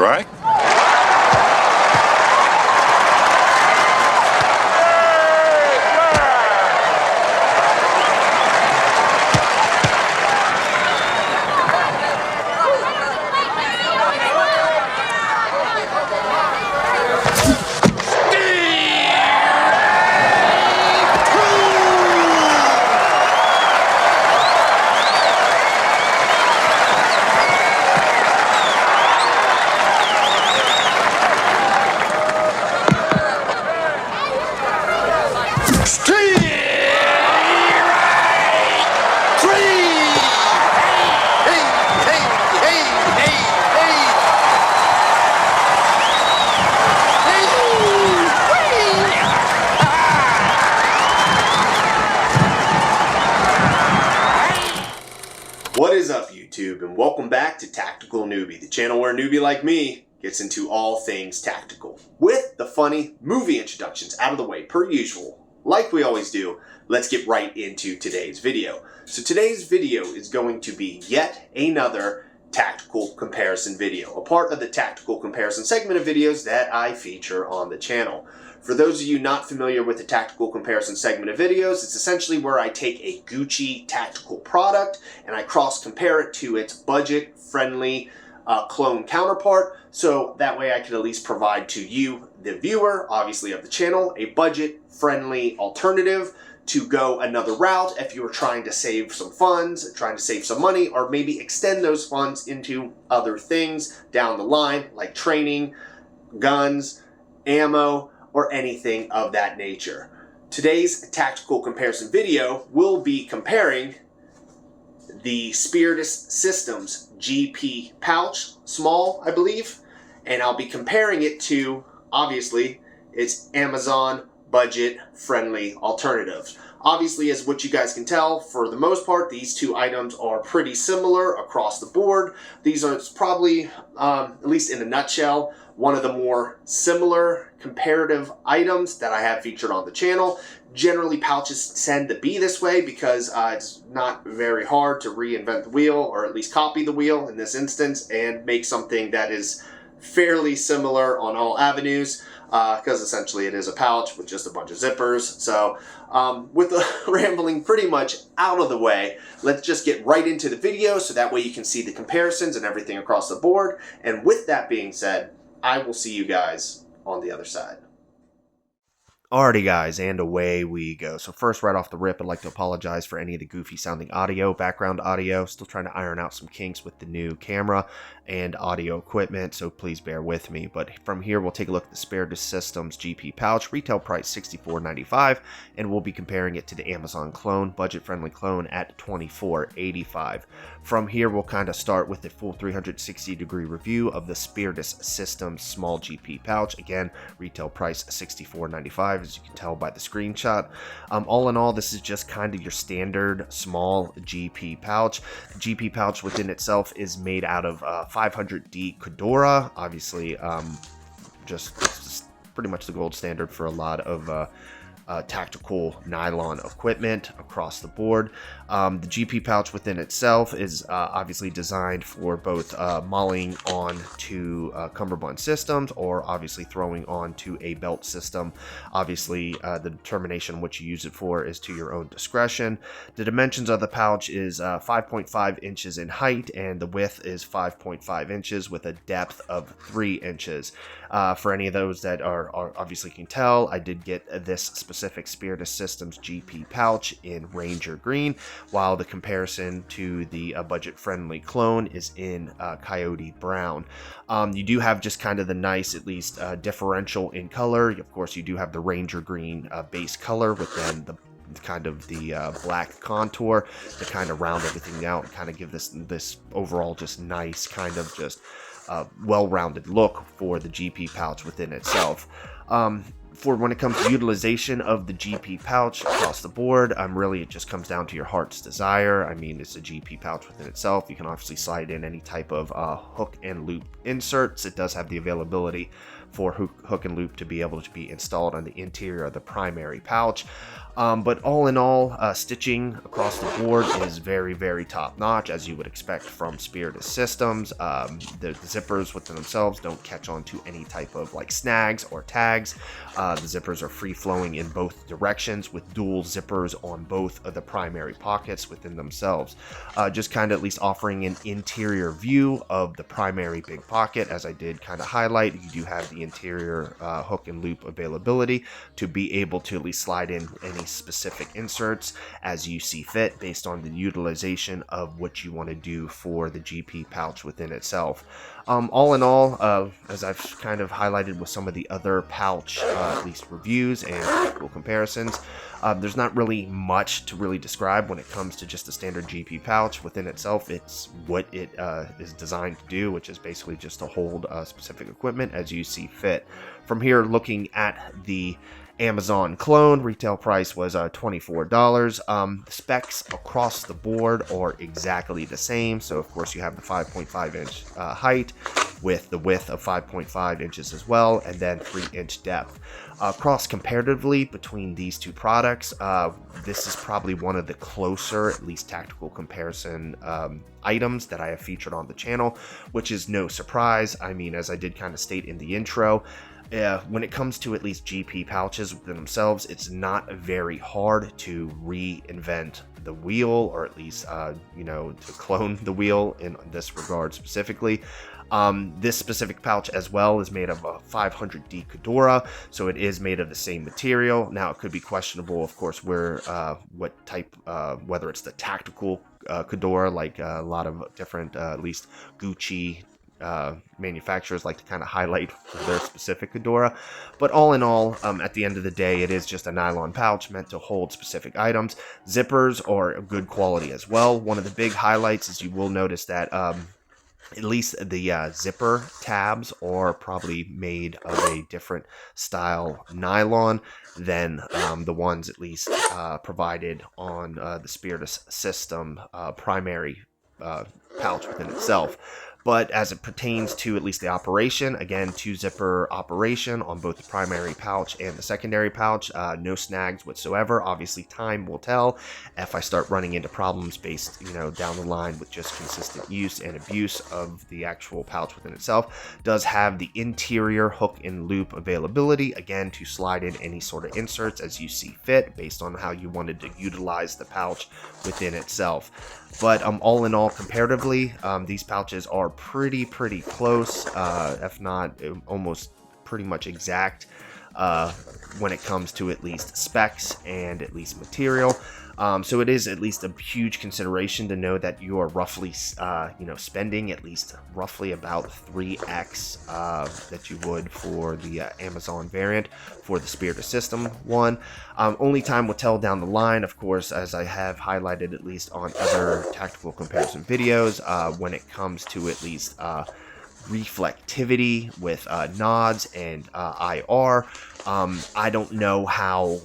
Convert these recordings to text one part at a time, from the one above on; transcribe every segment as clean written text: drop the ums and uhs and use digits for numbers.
Strike. What is up, YouTube, and welcome back to Tactical Newbie, the channel where a newbie like me gets into all things tactical. With the funny movie introductions out of the way, per usual, like we always do, let's get right into today's video. So today's video is going to be yet another tactical comparison video, a part of the tactical comparison segment of videos that I feature on the channel. For those of you not familiar with the tactical comparison segment of videos, it's essentially where I take a Gucci tactical product and I cross-compare it to its budget-friendly clone counterpart, so that way I can at least provide to you, the viewer, obviously of the channel, a budget-friendly alternative to go another route if you are trying to save some funds, trying to save some money, or maybe extend those funds into other things down the line, like training, guns, ammo, or anything of that nature. Today's tactical comparison video will be comparing the Spiritus Systems GP pouch, small, I believe, and I'll be comparing it to, obviously, its Amazon budget-friendly alternatives. Obviously, as what you guys can tell, for the most part, these two items are pretty similar across the board. These are probably, at least in a nutshell, one of the more similar comparative items that I have featured on the channel. Generally, pouches tend to be this way because it's not very hard to reinvent the wheel, or at least copy the wheel in this instance, and make something that is fairly similar on all avenues, because essentially it is a pouch with just a bunch of zippers. So with the rambling pretty much out of the way, let's just get right into the video so that way you can see the comparisons and everything across the board. And with that being said, I will see you guys on the other side. Alrighty guys, and away we go. So first, right off the rip, I'd like to apologize for any of the goofy sounding audio, background audio. Still trying to iron out some kinks with the new camera and audio equipment, so please bear with me. But from here, we'll take a look at the Spiritus Systems GP pouch, retail price $64.95, and we'll be comparing it to the Amazon clone, budget-friendly clone at $24.85. From here, we'll kind of start with a full 360-degree review of the Spiritus Systems small GP pouch. Again, retail price $64.95, as you can tell by the screenshot. All in all, this is just kind of your standard small GP pouch. The GP pouch within itself is made out of 500D Cordura, obviously just pretty much the gold standard for a lot of tactical nylon equipment across the board. The GP pouch within itself is obviously designed for both mulling on to cummerbund systems, or obviously throwing on to a belt system. Obviously, the determination what you use it for is to your own discretion. The dimensions of the pouch is 5.5 inches in height, and the width is 5.5 inches with a depth of 3 inches. For any of those that are obviously can tell, I did get this specific Spiritus Systems GP pouch in Ranger Green, while the comparison to the budget-friendly clone is in Coyote Brown. You do have just kind of the nice, at least differential in color. Of course, you do have the Ranger Green base color with then the kind of the black contour to kind of round everything out and kind of give this overall just nice kind of just well-rounded look for the GP pouch within itself. For when it comes to utilization of the GP pouch across the board, really it just comes down to your heart's desire. I mean, it's a GP pouch within itself. You can obviously slide in any type of hook and loop inserts. It does have the availability for hook and loop to be able to be installed on the interior of the primary pouch. But all in all, stitching across the board is very, very top notch, as you would expect from Spiritus systems. The zippers within themselves don't catch on to any type of like snags or tags. The zippers are free flowing in both directions with dual zippers on both of the primary pockets within themselves. Just kind of at least offering an interior view of the primary big pocket. As I did kind of highlight, you do have the interior hook and loop availability to be able to at least slide in any specific inserts as you see fit based on the utilization of what you want to do for the GP pouch within itself. All in all, as I've kind of highlighted with some of the other pouch at least reviews and technical comparisons, there's not really much to really describe when it comes to just a standard GP pouch within itself. It's what it is designed to do, which is basically just to hold specific equipment as you see fit. From here, looking at the Amazon clone, retail price was $24. The specs across the board are exactly the same. So of course you have the 5.5 inch height with the width of 5.5 inches as well, and then 3-inch depth. Cross comparatively between these two products, this is probably one of the closer, at least tactical comparison items that I have featured on the channel, which is no surprise. I mean, as I did kind of state in the intro, when it comes to at least GP pouches within themselves, it's not very hard to reinvent the wheel, or at least, to clone the wheel in this regard specifically. This specific pouch as well is made of a 500D Cordura, so it is made of the same material. Now, it could be questionable, of course, what type, whether it's the tactical Cordura, like a lot of different, at least Gucci manufacturers like to kind of highlight their specific Cordura. But all in all, at the end of the day, it is just a nylon pouch meant to hold specific items. Zippers are good quality as well. One of the big highlights is you will notice that at least the zipper tabs are probably made of a different style nylon than the ones at least provided on the Spiritus system primary pouch within itself. But as it pertains to at least the operation, again, 2-zipper operation on both the primary pouch and the secondary pouch, no snags whatsoever. Obviously, time will tell if I start running into problems based, down the line with just consistent use and abuse of the actual pouch within itself. Does have the interior hook and loop availability, again, to slide in any sort of inserts as you see fit based on how you wanted to utilize the pouch within itself. But all in all, comparatively, these pouches are pretty close, if not almost pretty much exact when it comes to at least specs and at least material. So it is at least a huge consideration to know that you are roughly, spending at least roughly about 3x that you would for the Amazon variant for the Spiritus system one. Only time will tell down the line, of course, as I have highlighted at least on other tactical comparison videos, when it comes to at least reflectivity with nods and IR. I don't know how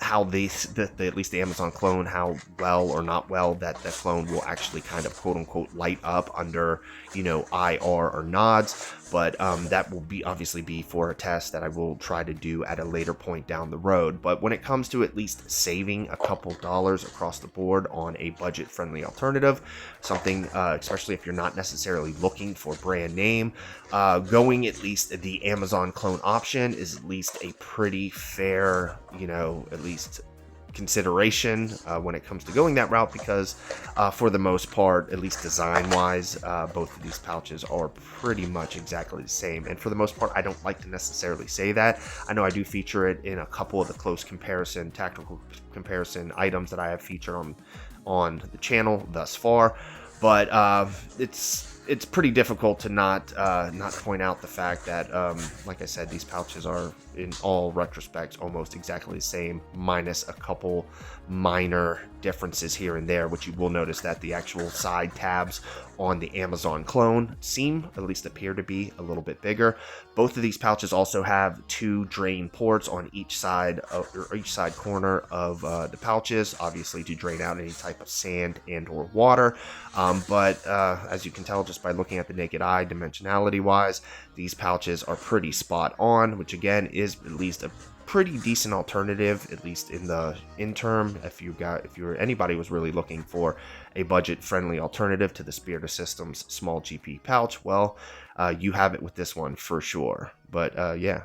at least the Amazon clone, how well or not well that the clone will actually kind of quote unquote light up under, IR or nods. But that will obviously be for a test that I will try to do at a later point down the road. But when it comes to at least saving a couple dollars across the board on a budget-friendly alternative, something, especially if you're not necessarily looking for brand name, going at least the Amazon clone option is at least a pretty fair, at least consideration when it comes to going that route, because for the most part, at least design wise, both of these pouches are pretty much exactly the same. And for the most part, I don't like to necessarily say that. I know I do feature it in a couple of the close comparison, tactical comparison items that I have featured on the channel thus far, but it's pretty difficult to not point out the fact that, like I said, these pouches are in all retrospects almost exactly the same, minus a couple minor differences here and there, which you will notice that the actual side tabs on the Amazon clone appear to be a little bit bigger. Both of these pouches also have 2 drain ports on each side or each side corner of the pouches, obviously to drain out any type of sand and or water. But as you can tell just by looking at the naked eye, dimensionality wise, these pouches are pretty spot on, which again is at least a pretty decent alternative, at least in the interim. If anybody was really looking for a budget friendly alternative to the Spiritus Systems small GP pouch, well, you have it with this one for sure. But yeah.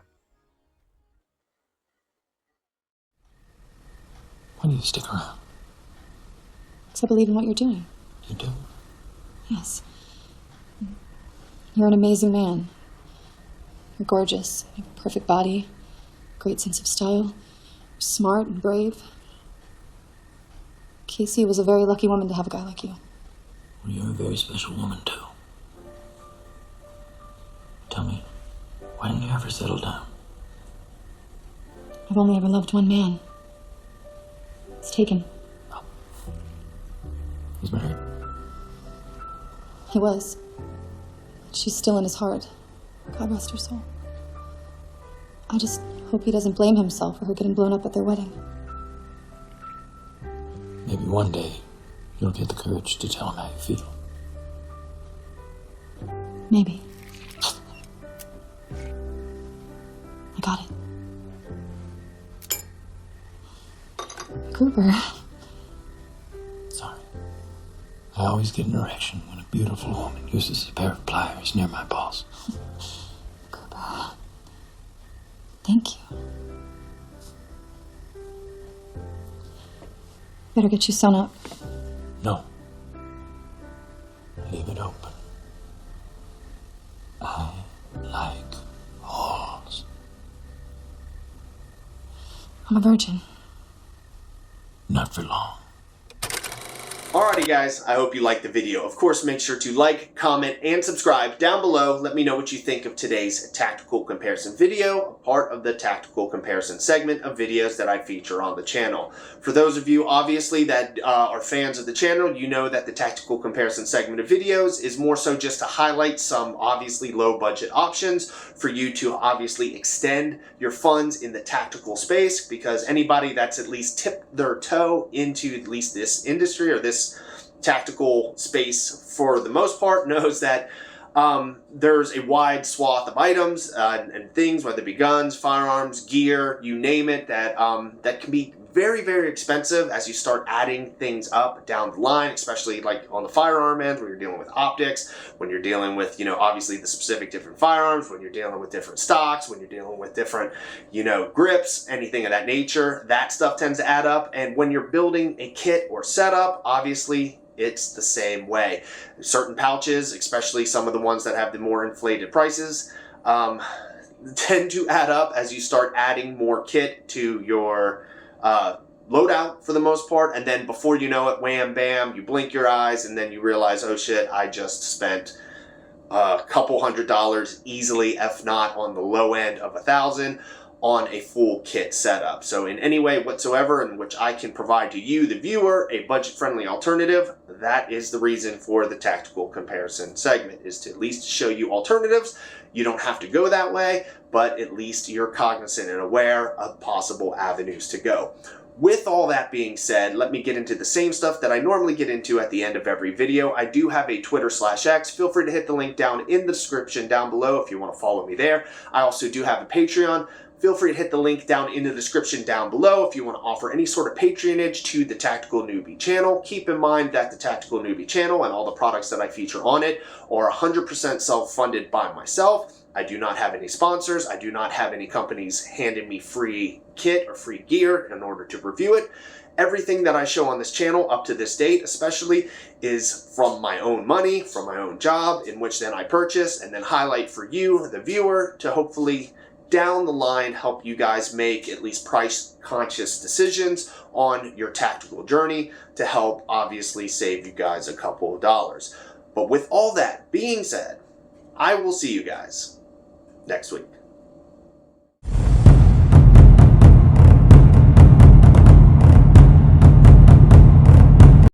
Why do you stick around? Because I believe in what you're doing. You do? Yes. You're an amazing man. You're gorgeous. You have a perfect body. Great sense of style. You're smart and brave. Casey was a very lucky woman to have a guy like you. Well, you're a very special woman, too. Tell me, why didn't you ever settle down? I've only ever loved one man. He's taken. Oh. He's married? He was. She's still in his heart. God rest her soul. I just hope he doesn't blame himself for her getting blown up at their wedding. Maybe one day you'll get the courage to tell him how you feel. Maybe. I got it. Cooper. Sorry. I always get an erection when a beautiful woman uses a pair of pliers near my balls. Cooper. Thank you. Better get you sewn up. No. Leave it open. I like holes. I'm a virgin. Not for long. Alrighty guys, I hope you liked the video. Of course, make sure to like, comment, and subscribe down below. Let me know what you think of today's tactical comparison video, a part of the tactical comparison segment of videos that I feature on the channel. For those of you, obviously, that are fans of the channel, you know that the tactical comparison segment of videos is more so just to highlight some obviously low budget options for you to obviously extend your funds in the tactical space, because anybody that's at least tipped their toe into at least this industry or this tactical space for the most part knows that there's a wide swath of items and things, whether it be guns, firearms, gear, you name it, that that can be very, very expensive as you start adding things up down the line, especially like on the firearm end where you're dealing with optics, when you're dealing with, you know, obviously the specific different firearms, when you're dealing with different stocks, when you're dealing with different, you know, grips, anything of that nature, that stuff tends to add up. And when you're building a kit or setup, obviously it's the same way. Certain pouches, especially some of the ones that have the more inflated prices, tend to add up as you start adding more kit to your loadout for the most part, and then before you know it, wham bam, you blink your eyes and then you realize, oh shit, I just spent a couple $100 easily, if not on the low end of $1,000 on a full kit setup. So in any way whatsoever in which I can provide to you, the viewer, a budget-friendly alternative, that is the reason for the tactical comparison segment, is to at least show you alternatives. You don't have to go that way, but at least you're cognizant and aware of possible avenues to go. With all that being said, let me get into the same stuff that I normally get into at the end of every video. I do have a Twitter/X. Feel free to hit the link down in the description down below if you want to follow me there. I also do have a Patreon. Feel free to hit the link down in the description down below if you want to offer any sort of patronage to the Tactical Newbie channel. Keep in mind that the Tactical Newbie channel and all the products that I feature on it are 100% self-funded by myself. I do not have any sponsors. I do not have any companies handing me free kit or free gear in order to review it. Everything that I show on this channel up to this date especially is from my own money, from my own job, in which then I purchase and then highlight for you, the viewer, to hopefully down the line help you guys make at least price conscious decisions on your tactical journey to help obviously save you guys a couple of dollars. But with all that being said, I will see you guys next week.